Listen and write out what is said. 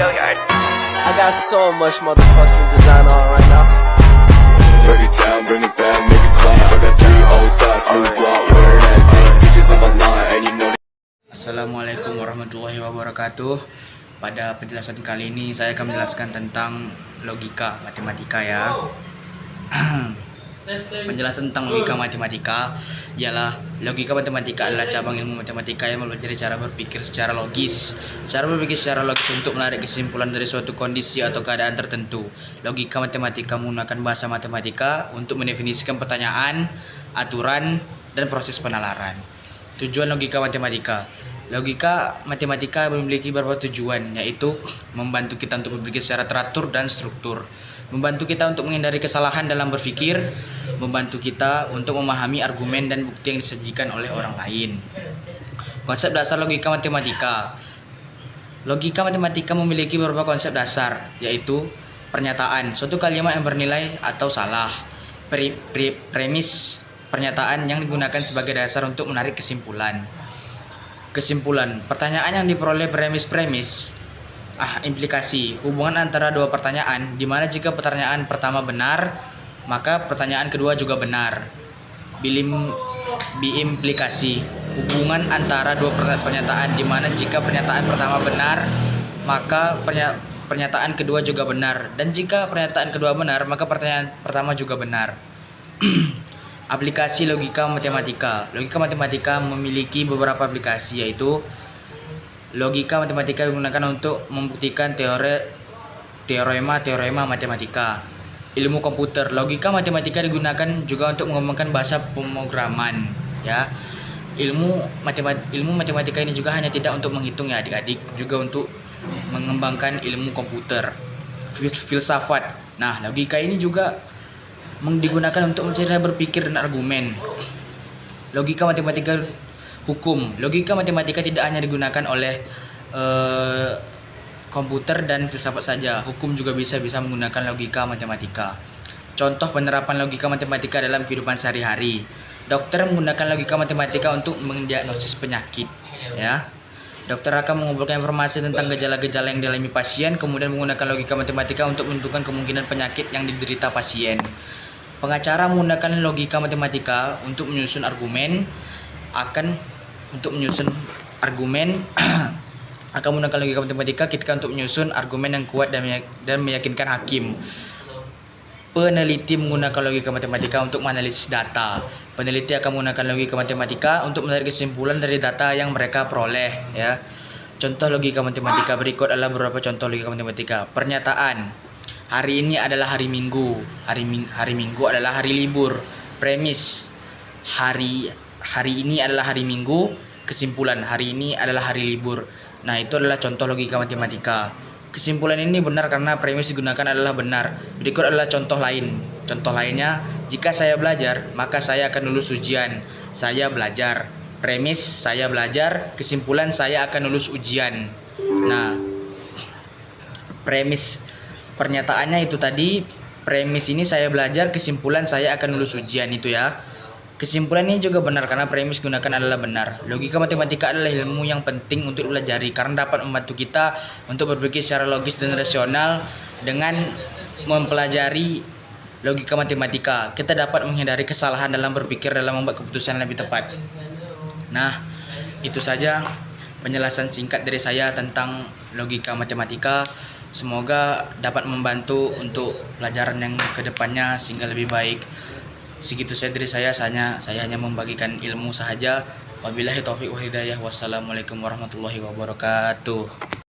I got so much motherfucking design on right now. Break it down, bring it back, make it clap. I got 3 old thoughts, new block, where that day. Bitches on my line, and you know. Assalamualaikum warahmatullahi wabarakatuh. Pada penjelasan kali ini saya akan menjelaskan tentang logika matematika ya. Penjelasan tentang logika matematika ialah logika matematika adalah cabang ilmu matematika yang mempelajari cara berpikir secara logis. Cara berpikir secara logis untuk menarik kesimpulan dari suatu kondisi atau keadaan tertentu. Logika matematika menggunakan bahasa matematika untuk mendefinisikan pertanyaan, aturan, dan proses penalaran. Tujuan logika matematika. Logika matematika memiliki beberapa tujuan, yaitu membantu kita untuk berpikir secara teratur dan struktur, membantu kita untuk menghindari kesalahan dalam berpikir, membantu kita untuk memahami argumen dan bukti yang disajikan oleh orang lain. Konsep dasar logika matematika. Logika matematika memiliki beberapa konsep dasar, yaitu pernyataan, suatu kalimat yang bernilai atau salah, premis, pernyataan yang digunakan sebagai dasar untuk menarik kesimpulan. Kesimpulan, pertanyaan yang diperoleh premis, implikasi, hubungan antara dua pertanyaan, di mana jika pertanyaan pertama benar, maka pertanyaan kedua juga benar. Biimplikasi, hubungan antara dua pernyataan, di mana jika pernyataan pertama benar, maka pernyataan kedua juga benar, dan jika pernyataan kedua benar, maka pertanyaan pertama juga benar. Aplikasi logika matematika. Logika matematika memiliki beberapa aplikasi, yaitu logika matematika digunakan untuk membuktikan teorema matematika. Ilmu komputer. Logika matematika digunakan juga untuk mengembangkan bahasa pemrograman, ya. Ilmu matematika ini juga hanya tidak untuk menghitung ya adik-adik, juga untuk mengembangkan ilmu komputer. Filsafat. Nah, logika ini juga digunakan untuk mencari berpikir dan argumen. Logika matematika hukum. Logika matematika tidak hanya digunakan oleh komputer dan filsafat saja. Hukum juga bisa menggunakan logika matematika. Contoh penerapan logika matematika dalam kehidupan sehari-hari. Dokter menggunakan logika matematika untuk mendiagnosis penyakit, ya. Dokter akan mengumpulkan informasi tentang gejala-gejala yang dialami pasien, kemudian menggunakan logika matematika untuk menentukan kemungkinan penyakit yang diderita pasien. Pengacara menggunakan logika matematika untuk menyusun argumen, akan menggunakan logika matematika ketika untuk menyusun argumen yang kuat dan meyakinkan hakim. Peneliti menggunakan logika matematika untuk menganalisis data. Peneliti akan menggunakan logika matematika untuk menarik kesimpulan dari data yang mereka peroleh, ya. Contoh logika matematika berikut adalah beberapa contoh logika matematika. Pernyataan. Hari ini adalah hari Minggu. Hari Minggu adalah hari libur. Premis. Hari ini adalah hari Minggu. Kesimpulan, hari ini adalah hari libur. Nah, itu adalah contoh logika matematika. Kesimpulan ini benar karena premis digunakan adalah benar. Berikut adalah contoh lain. Contoh lainnya, jika saya belajar, maka saya akan lulus ujian. Saya belajar. Premis, saya belajar. Kesimpulan, saya akan lulus ujian. Nah, premis pernyataannya itu tadi, premis ini saya belajar, kesimpulan saya akan lulus ujian, itu ya. Kesimpulan ini juga benar karena premis gunakan adalah benar. Logika matematika adalah ilmu yang penting untuk dipelajari karena dapat membantu kita untuk berpikir secara logis dan rasional. Dengan mempelajari logika matematika, kita dapat menghindari kesalahan dalam berpikir dalam membuat keputusan yang lebih tepat. Nah, itu saja penjelasan singkat dari saya tentang logika matematika. Semoga dapat membantu untuk pelajaran yang kedepannya sehingga lebih baik. Segitu saja dari saya hanya membagikan ilmu sahaja. Wabillahi taufiq wal hidayah. Wassalamualaikum warahmatullahi wabarakatuh.